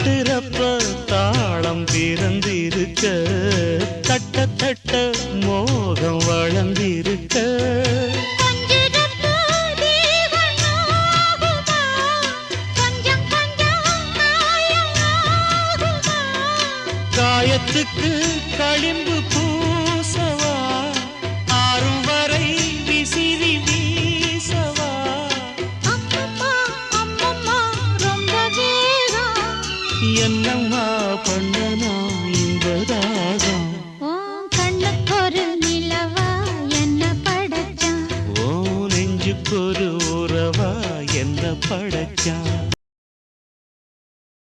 தட்டுறப்ப தாளம் பிறந்திருக்க தட்ட தட்ட மோகம் வளர்ந்திருக்க காயத்துக்கு களிம்பு பூசவா ஆறும் வரை விசிறி வீசவா என்னம்மா பண்ணனா இன்பதாகம் கண்ணுக்கொரு நிலவா என்ன படைச்சான் ஓ நெஞ்சுக்கொரு உறவா என்ன படைச்சான்